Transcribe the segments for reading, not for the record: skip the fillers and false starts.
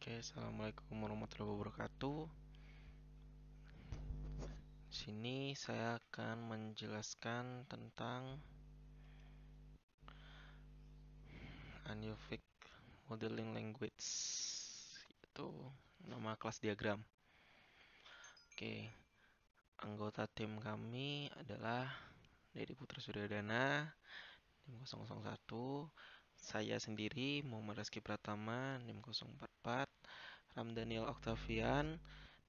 Oke, assalamualaikum warahmatullahi wabarakatuh. Sini saya akan menjelaskan tentang Aniovic Modeling Language, itu nama kelas diagram. Oke, anggota tim kami adalah Dedi Putra Suryadana, NIM 001. Saya sendiri Muhammad Rizky Pratama, NIM 044. Ramdaniel Octavian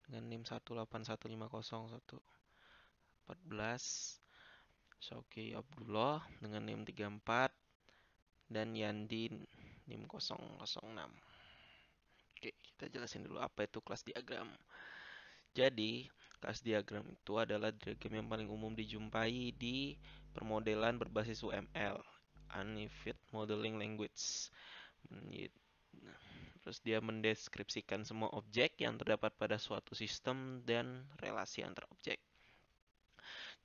dengan NIM 1815014. Syauki Abdullah dengan NIM 34 dan Yandin NIM 006. Oke, kita jelasin dulu apa itu kelas diagram. Jadi, kelas diagram itu adalah diagram yang paling umum dijumpai di permodelan berbasis UML, Unified Modeling Language. Terus dia mendeskripsikan semua objek yang terdapat pada suatu sistem dan relasi antar objek.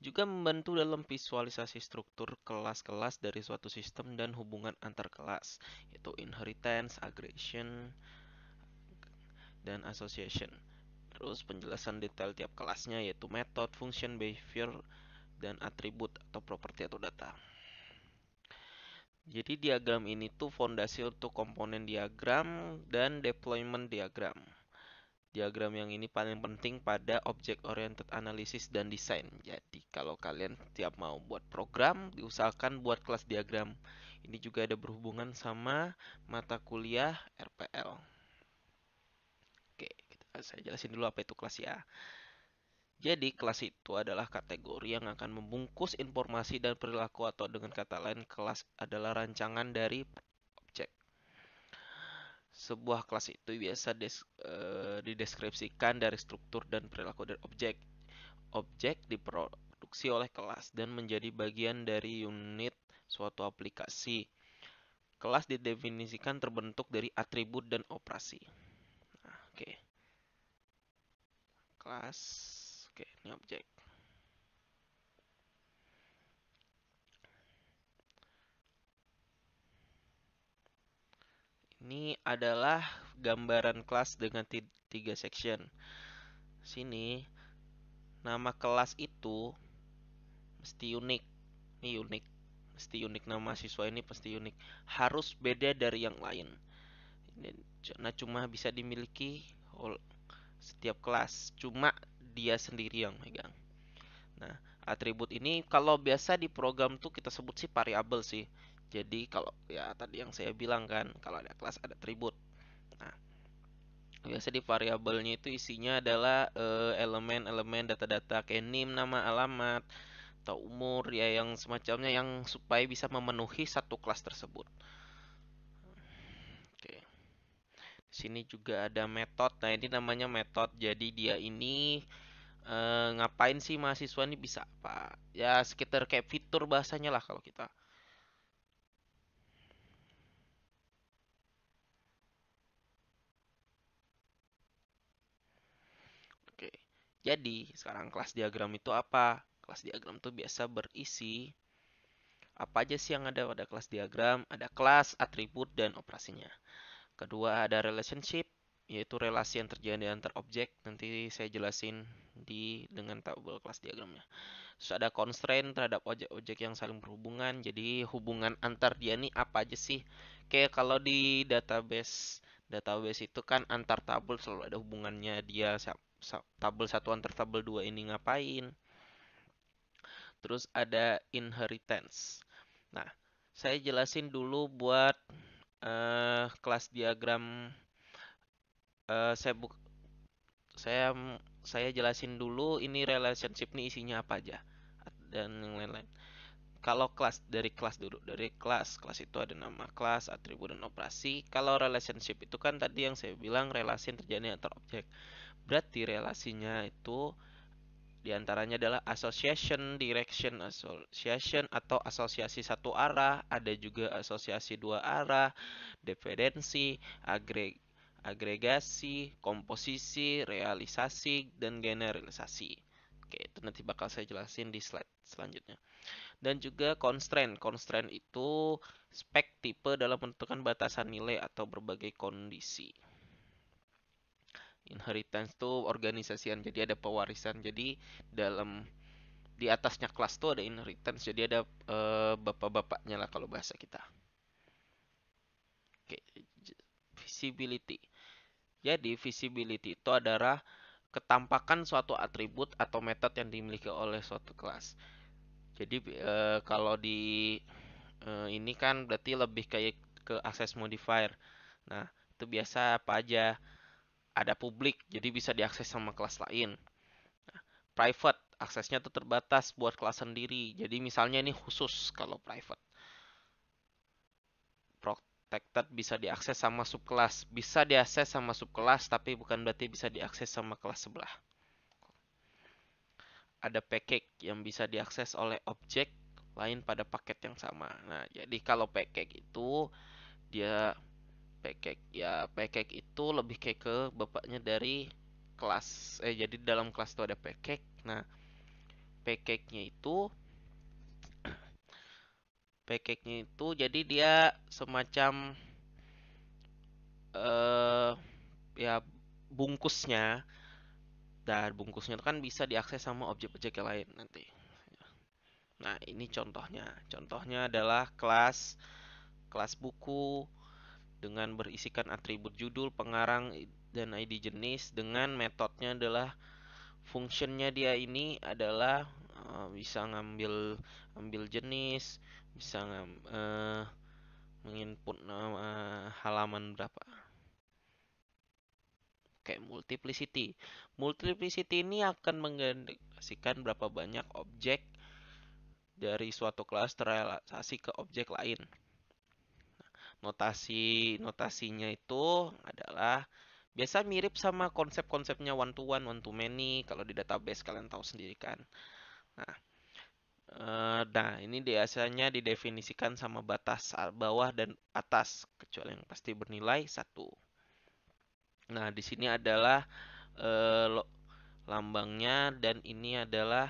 Juga membantu dalam visualisasi struktur kelas-kelas dari suatu sistem dan hubungan antar kelas, yaitu inheritance, aggregation, dan association. Terus penjelasan detail tiap kelasnya yaitu method, function, behavior, dan atribut atau properti atau data. Jadi diagram ini tuh fondasi untuk komponen diagram dan deployment diagram. Diagram yang ini paling penting pada object oriented analysis dan design. Jadi kalau kalian tiap mau buat program, diusahakan buat kelas diagram. Ini juga ada berhubungan sama mata kuliah RPL. Oke, saya jelasin dulu apa itu kelas ya. Jadi kelas itu adalah kategori yang akan membungkus informasi dan perilaku, atau dengan kata lain kelas adalah rancangan dari objek. Sebuah kelas itu biasa dideskripsikan dari struktur dan perilaku dari objek. Objek diproduksi oleh kelas dan menjadi bagian dari unit suatu aplikasi. Kelas didefinisikan terbentuk dari atribut dan operasi. Nah, oke. Kelas. Oke, ini objek. Ini adalah gambaran kelas dengan 3 section. Sini nama kelas itu mesti unik. Ini unik. Mesti unik, nama siswa ini pasti unik. Harus beda dari yang lain. Karena cuma bisa dimiliki setiap kelas. Cuma dia sendiri yang megang. Nah, atribut ini kalau biasa di program tuh kita sebut sih variabel sih. Jadi kalau ya tadi yang saya bilang kan, kalau ada kelas ada atribut. Nah, biasa di variabelnya itu isinya adalah elemen-elemen data-data kayak NIM, nama, alamat, atau umur ya, yang semacamnya, yang supaya bisa memenuhi satu kelas tersebut. Oke. Di sini juga ada metode. Nah, ini namanya metode. Jadi dia ini ngapain sih mahasiswa ini bisa apa? Ya sekitar kayak fitur bahasanya lah kalau kita. Oke. Jadi, sekarang kelas diagram itu apa? Kelas diagram itu biasa berisi apa aja sih yang ada pada kelas diagram? Ada kelas, atribut, dan operasinya. Kedua, ada relationship, yaitu relasi yang terjadi antar objek. Nanti saya jelasin dengan tabel kelas diagramnya. Terus ada constraint terhadap objek-objek yang saling berhubungan. Jadi hubungan antar dia nih apa aja sih? Kayak kalau di database itu kan antar tabel selalu ada hubungannya, dia tabel 1 antar tabel 2 ini ngapain. Terus ada inheritance. Nah, saya jelasin dulu buat kelas diagram. Saya buk saya saya jelasin dulu ini relationship nih isinya apa aja dan yang lain-lain. Kalau kelas, dari kelas dulu, dari kelas itu ada nama kelas, atribut, dan operasi. Kalau relationship itu kan tadi yang saya bilang relasi yang terjadi antar objek. Berarti relasinya itu diantaranya adalah association, direction association atau asosiasi satu arah, ada juga asosiasi dua arah, dependensi, agregasi, komposisi, realisasi, dan generalisasi. Oke, itu nanti bakal saya jelasin di slide selanjutnya. Dan juga constraint. Constraint itu spek tipe dalam menentukan batasan nilai atau berbagai kondisi. Inheritance tuh organisasian, jadi ada pewarisan. Jadi dalam di atasnya kelas tuh ada inheritance, jadi ada bapak-bapaknya lah kalau bahasa kita. Oke, visibility. Jadi visibility itu adalah ketampakan suatu atribut atau metode yang dimiliki oleh suatu kelas. Jadi kalau di ini kan berarti lebih kayak ke access modifier. Nah, itu biasa apa aja? Ada publik, jadi bisa diakses sama kelas lain. Private, aksesnya tuh terbatas buat kelas sendiri. Jadi misalnya ini khusus kalau private. Protected bisa diakses sama subkelas. Bisa diakses sama subkelas, tapi bukan berarti bisa diakses sama kelas sebelah. Ada package yang bisa diakses oleh objek lain pada paket yang sama. Nah, jadi kalau package itu dia package ya package itu lebih kayak ke bapaknya dari kelas. Jadi dalam kelas itu ada package. Nah, package-nya itu jadi dia semacam eh ya bungkusnya, dan bungkusnya itu kan bisa diakses sama objek-objek yang lain nanti. Nah, ini contohnya. Contohnya adalah kelas kelas buku dengan berisikan atribut judul, pengarang, dan ID jenis dengan metodenya adalah functionnya dia ini adalah bisa ambil jenis, bisa menginput nama halaman berapa. Kayak multiplicity. Multiplicity ini akan menggenerasikan berapa banyak objek dari suatu kelas terrealisasi ke objek lain. Notasinya itu adalah biasa mirip sama konsep-konsepnya one to one to many kalau di database kalian tahu sendiri kan. Nah, ini biasanya didefinisikan sama batas bawah dan atas kecuali yang pasti bernilai satu. Nah, di sini adalah eh, lambangnya dan ini adalah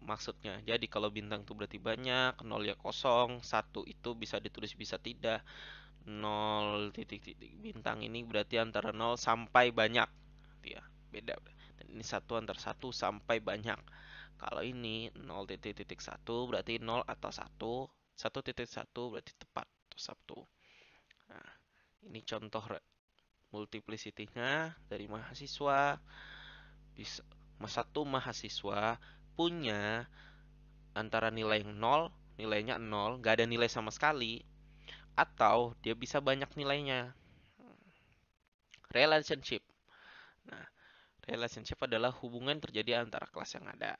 maksudnya. Jadi kalau bintang itu berarti banyak, nol ya kosong, satu itu bisa ditulis bisa tidak. Nol titik titik bintang ini berarti antara nol sampai banyak. Ya, beda. Dan ini satu antara satu sampai banyak. Kalau ini nol titik titik satu berarti nol atau satu, satu titik satu berarti tepat atau satu. Nah, ini contoh multiplicity-nya dari mahasiswa. Bisa satu mahasiswa punya antara nilai yang nol, nilainya nol, gak ada nilai sama sekali, atau dia bisa banyak nilainya. Relationship. Nah, relationship adalah hubungan terjadi antara kelas yang ada.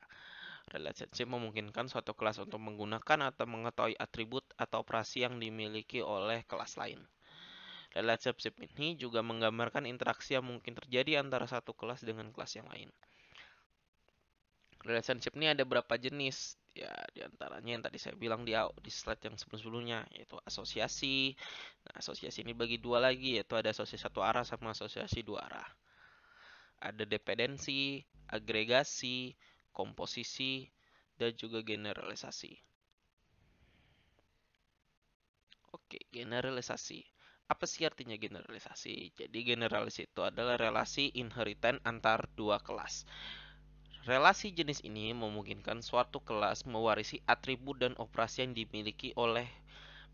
Relationship memungkinkan suatu kelas untuk menggunakan atau mengetahui atribut atau operasi yang dimiliki oleh kelas lain. Relationship ini juga menggambarkan interaksi yang mungkin terjadi antara satu kelas dengan kelas yang lain. Relationship ini ada berapa jenis? Ya, diantaranya yang tadi saya bilang di slide yang sebelum-sebelumnya, yaitu asosiasi. Nah, asosiasi ini bagi dua lagi, yaitu ada asosiasi satu arah sama asosiasi dua arah. Ada dependensi, agregasi, komposisi, dan juga generalisasi. Oke, generalisasi. Apa sih artinya generalisasi? Jadi generalisasi itu adalah relasi inheritan antar dua kelas. Relasi jenis ini memungkinkan suatu kelas mewarisi atribut dan operasi yang dimiliki oleh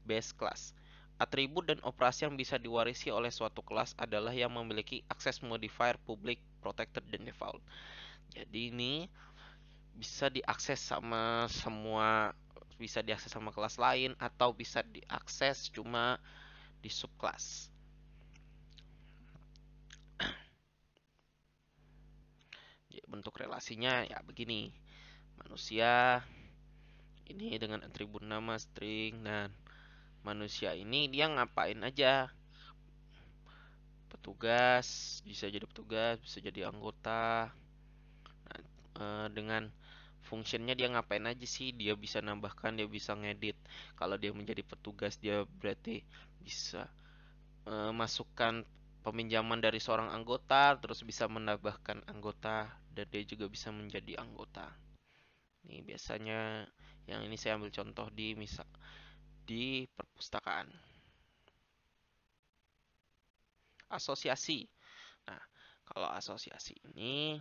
base class. Atribut dan operasi yang bisa diwarisi oleh suatu kelas adalah yang memiliki akses modifier public, protected, dan default. Jadi ini bisa diakses sama semua, bisa diakses sama kelas lain atau bisa diakses cuma di subclass. Bentuk relasinya ya begini. Manusia ini dengan atribut nama string, dan manusia ini dia ngapain aja. Petugas, bisa jadi petugas, bisa jadi anggota. Nah, dengan fungsinya dia ngapain aja sih? Dia bisa nambahkan, dia bisa ngedit. Kalau dia menjadi petugas, dia berarti bisa masukkan peminjaman dari seorang anggota, terus bisa menambahkan anggota, dan dia juga bisa menjadi anggota. Ini biasanya yang ini saya ambil contoh di perpustakaan. Asosiasi. Nah, Kalau asosiasi ini,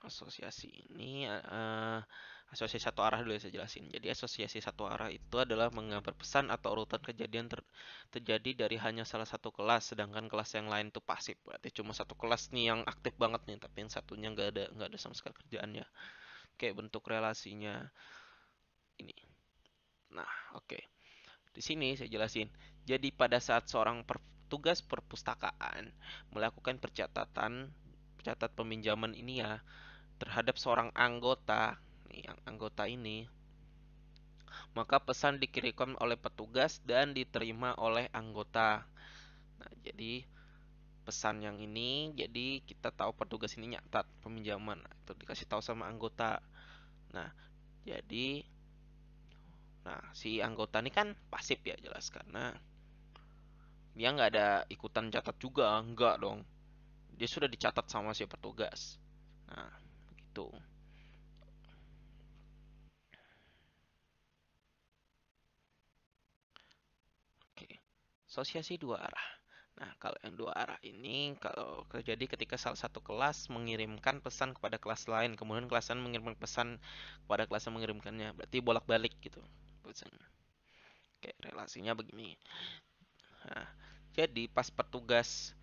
asosiasi ini eh, asosiasi satu arah dulu ya saya jelasin. Jadi asosiasi satu arah itu adalah menggambar pesan atau urutan kejadian terjadi dari hanya salah satu kelas, sedangkan kelas yang lain itu pasif. Berarti cuma satu kelas nih yang aktif banget nih, tapi yang satunya nggak ada sama sekali kerjaannya. Kayak bentuk relasinya ini. Nah, oke. Di sini saya jelasin. Jadi pada saat seorang petugas perpustakaan melakukan pencatat peminjaman ini ya terhadap seorang anggota, nih yang anggota ini, maka pesan dikirimkan oleh petugas dan diterima oleh anggota. Nah, jadi pesan yang ini, jadi kita tahu petugas ini nyatat peminjaman, nah, itu dikasih tahu sama anggota. Nah, jadi, si anggota ini kan pasif ya jelas karena dia nggak ada ikutan catat juga, nggak dong. Dia sudah dicatat sama si petugas. Nah, gitu. Oke. Asosiasi dua arah. Nah, kalau yang dua arah ini kalau terjadi ketika salah satu kelas mengirimkan pesan kepada kelas lain, kemudian kelas lain mengirimkan pesan kepada kelas yang mengirimkannya, berarti bolak-balik gitu. Pesan. Kayak relasinya begini. Nah, jadi pas petugas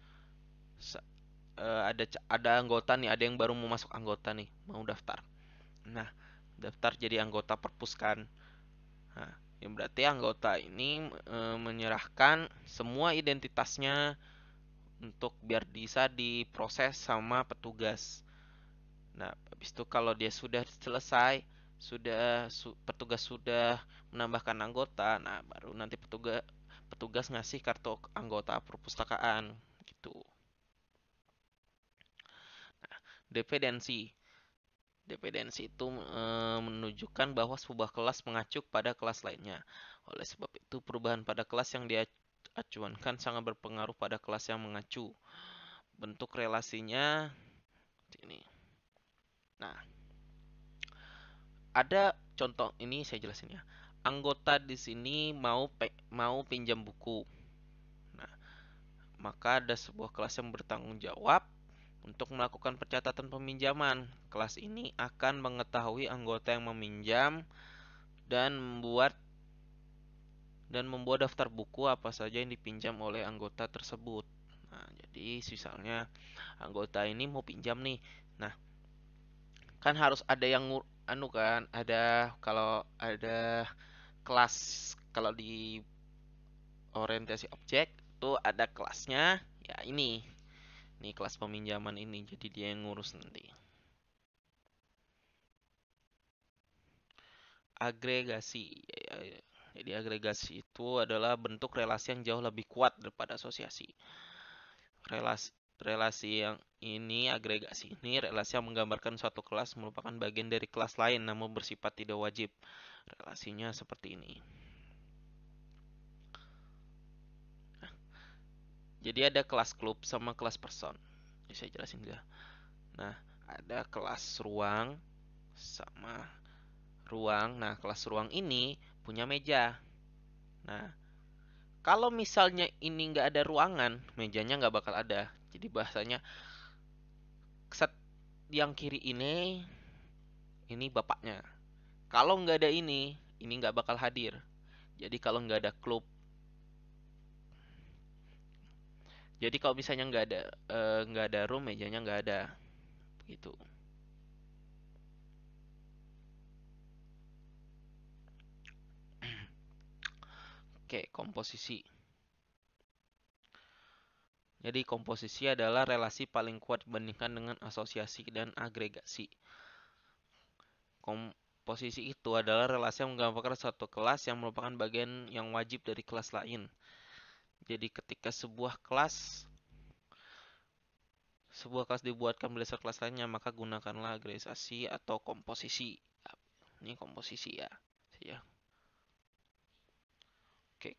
ada anggota nih, ada yang baru mau masuk anggota nih, mau daftar. Nah, daftar jadi anggota perpus kan. Nah, yang berarti anggota ini menyerahkan semua identitasnya untuk biar bisa diproses sama petugas. Nah, habis itu kalau dia sudah selesai, petugas sudah menambahkan anggota, nah baru nanti petugas petugas ngasih kartu anggota perpustakaan gitu. Dependensi. Dependensi itu menunjukkan bahwa sebuah kelas mengacu pada kelas lainnya. Oleh sebab itu, perubahan pada kelas yang diacuankan sangat berpengaruh pada kelas yang mengacu. Bentuk relasinya ini. Nah, ada contoh ini saya jelasin ya. Anggota di sini mau pinjam buku. Nah, maka ada sebuah kelas yang bertanggung jawab untuk melakukan pencatatan peminjaman. Kelas ini akan mengetahui anggota yang meminjam dan membuat daftar buku apa saja yang dipinjam oleh anggota tersebut. Nah, jadi misalnya anggota ini mau pinjam nih. Nah, kan harus ada yang anu kan, ada kalau ada kelas, kalau di orientasi objek tuh ada kelasnya. Ya ini kelas peminjaman ini, jadi dia yang ngurus nanti. Agregasi. Jadi agregasi itu adalah bentuk relasi yang jauh lebih kuat daripada asosiasi. Relasi relasi yang ini, agregasi ini, relasi yang menggambarkan suatu kelas merupakan bagian dari kelas lain namun bersifat tidak wajib. Relasinya seperti ini. Jadi ada kelas klub sama kelas person. Ini saya jelasin ya. Nah, ada kelas ruang sama ruang. Nah, kelas ruang ini punya meja. Nah, kalau misalnya ini nggak ada ruangan, mejanya nggak bakal ada. Jadi bahasanya set yang kiri ini bapaknya. Kalau nggak ada ini nggak bakal hadir. Jadi kalau nggak ada klub, jadi kalau misalnya nggak ada room, mejanya nggak ada, gitu. Oke, komposisi. Jadi komposisi adalah relasi paling kuat dibandingkan dengan asosiasi dan agregasi. Komposisi itu adalah relasi yang menggambarkan satu kelas yang merupakan bagian yang wajib dari kelas lain. Jadi ketika sebuah kelas dibuatkan berdasar kelas lainnya, maka gunakanlah agregasi atau komposisi. Ini komposisi ya. Ya. Oke,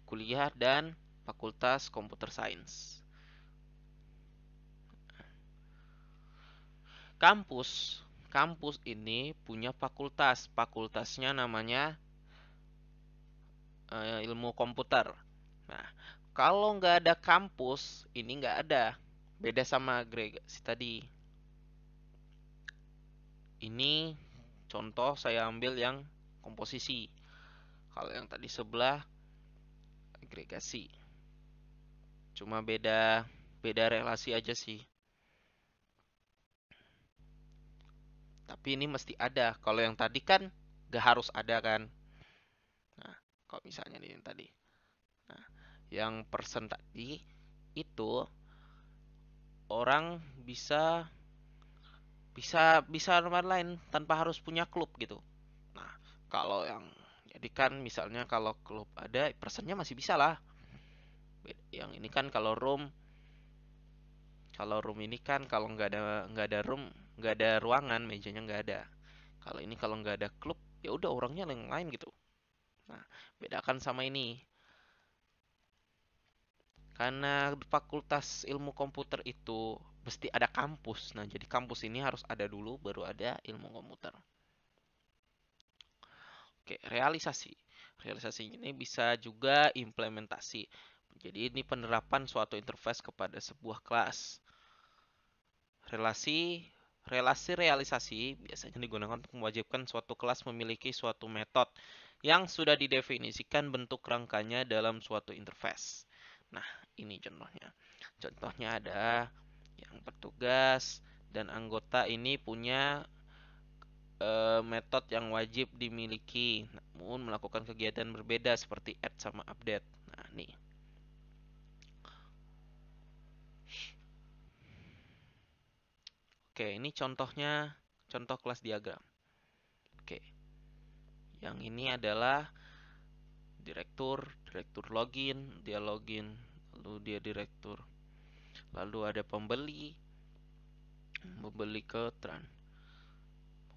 kuliah dan Fakultas Computer Science. Kampus ini punya fakultas. Fakultasnya namanya ilmu komputer. Nah, Kalau nggak ada kampus, ini nggak ada. Beda sama agregasi tadi. Ini contoh saya ambil yang komposisi. Kalau yang tadi sebelah agregasi. Cuma beda beda relasi aja sih. Tapi ini mesti ada. Kalau yang tadi kan nggak harus ada kan. Nah, kalau misalnya ini yang tadi. Nah, yang person tadi itu orang bisa bisa bisa nomor lain tanpa harus punya klub gitu. Nah, kalau yang jadi kan misalnya kalau klub ada personnya masih bisa lah. Yang ini kan kalau room ini kan kalau nggak ada room, nggak ada ruangan, mejanya nggak ada. Kalau ini kalau nggak ada klub, ya udah orangnya yang lain gitu. Nah, bedakan sama ini. Karena fakultas ilmu komputer itu mesti ada kampus. Nah, jadi kampus ini harus ada dulu baru ada ilmu komputer. Oke, realisasi. Realisasi ini bisa juga implementasi. Jadi ini penerapan suatu interface kepada sebuah kelas. Relasi relasi realisasi biasanya digunakan untuk mewajibkan suatu kelas memiliki suatu metode yang sudah didefinisikan bentuk rangkanya dalam suatu interface. Nah, ini contohnya. Contohnya ada yang petugas dan anggota ini punya metode yang wajib dimiliki, namun melakukan kegiatan berbeda seperti add sama update. Nah, nih. Oke, ini contoh kelas diagram. Oke, yang ini adalah direktur login, dia login, lalu dia direktur. Lalu ada pembeli, pembeli ke tran,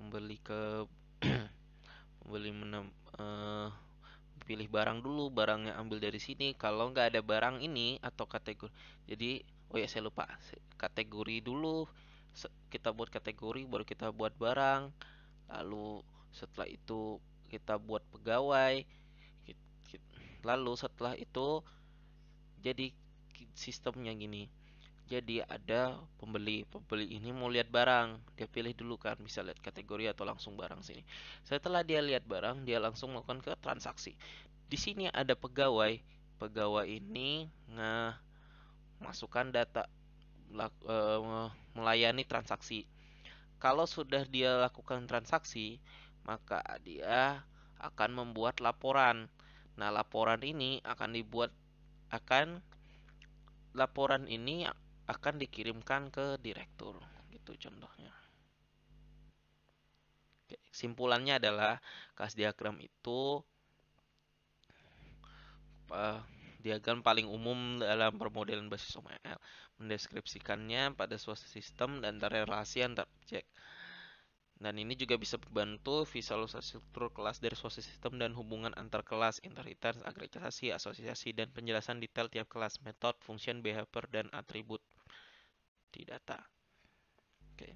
pembeli ke pembeli pilih barang dulu, barangnya ambil dari sini. Kalau nggak ada barang ini atau kategori, jadi oh ya saya lupa, kategori dulu. Kita buat kategori, baru kita buat barang. Lalu setelah itu kita buat pegawai. Lalu setelah itu jadi sistemnya gini. Jadi ada pembeli. Pembeli ini mau lihat barang. Dia pilih dulu kan, bisa lihat kategori atau langsung barang sini. Setelah dia lihat barang, dia langsung melakukan ke transaksi. Di sini ada pegawai. Pegawai ini masukkan data, melayani transaksi. Kalau sudah dia lakukan transaksi, maka dia akan membuat laporan. Nah, akan laporan ini akan dikirimkan ke direktur. Gitu contohnya. Oke, simpulannya adalah kelas diagram itu uh, diagram paling umum dalam permodelan basis OML, mendeskripsikannya pada suatu sistem dan relasi antar objek. Dan ini juga bisa membantu visualisasi struktur kelas dari suatu sistem dan hubungan antar kelas, inheritance, agregasi, asosiasi, dan penjelasan detail tiap kelas, metode, function, behavior, dan atribut di data. Oke.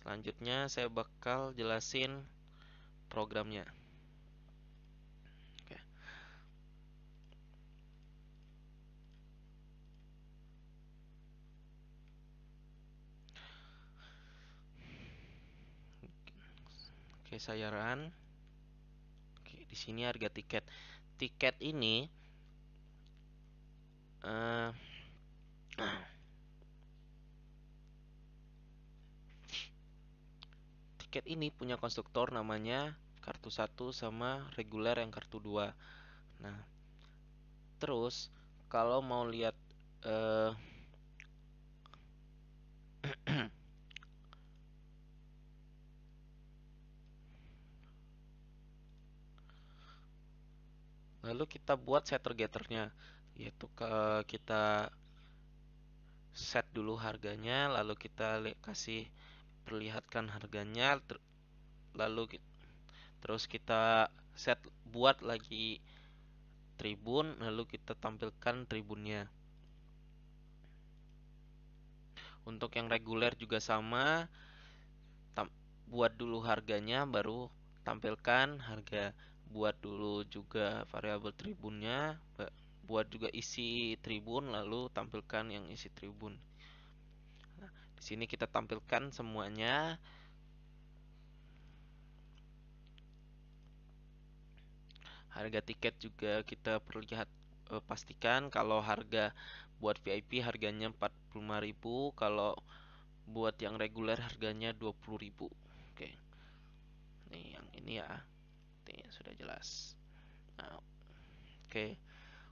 Selanjutnya saya bakal jelasin programnya. Oke. Oke, saya run. Oke, di sini harga tiket. Tiket ini uh, tiket ini punya konstruktor namanya kartu 1 sama reguler yang kartu 2. Nah, terus kalau mau lihat uh, lalu kita buat setter getternya, yaitu kita set dulu harganya, lalu kita kasih perlihatkan harganya, lalu terus kita set buat lagi tribun, lalu kita tampilkan tribunnya. Untuk yang reguler juga sama, buat dulu harganya baru tampilkan harga. Buat dulu juga variabel tribunnya, buat juga isi tribun, lalu tampilkan yang isi tribun. Nah, di sini kita tampilkan semuanya. Harga tiket juga kita perlu lihat, pastikan kalau harga buat VIP harganya 45.000, kalau buat yang reguler harganya 20.000. Oke. Nih yang ini ya. Nih sudah jelas. Nah, oke.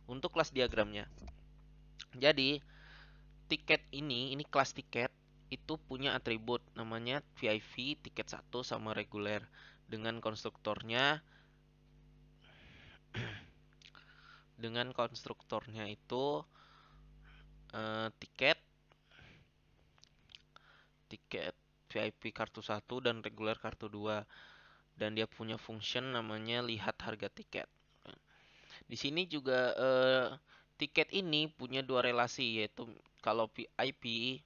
Untuk kelas diagramnya. Jadi, tiket ini kelas tiket itu punya atribut namanya VIP, tiket 1 sama reguler. Dengan konstruktornya itu tiket tiket VIP kartu 1 dan reguler kartu 2, dan dia punya function namanya lihat harga tiket. Di sini juga tiket ini punya dua relasi, yaitu kalau VIP,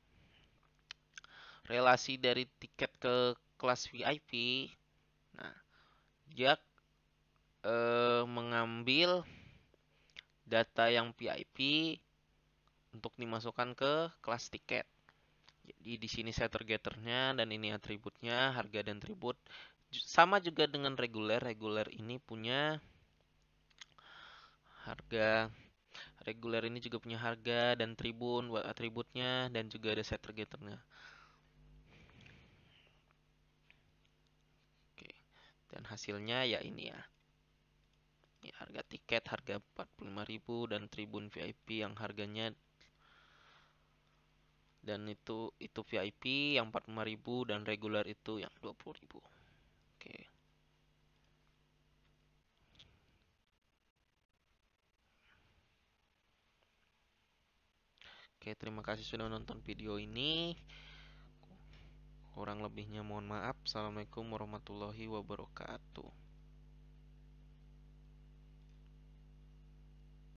relasi dari tiket ke kelas VIP. Nah, dia mengambil data yang VIP untuk dimasukkan ke kelas tiket. Jadi di sini setter getternya dan ini atributnya, harga dan tribut. Sama juga dengan reguler. Reguler ini punya harga. Reguler ini juga punya harga dan tribun buat atributnya, dan juga ada setter getternya. Oke. Dan hasilnya ya ini ya. Ini harga tiket harga 45.000 dan tribun VIP yang harganya, dan itu VIP yang 45.000 dan reguler itu yang 20.000. Oke. Oke, terima kasih sudah menonton video ini. Kurang lebihnya mohon maaf. Assalamualaikum warahmatullahi wabarakatuh.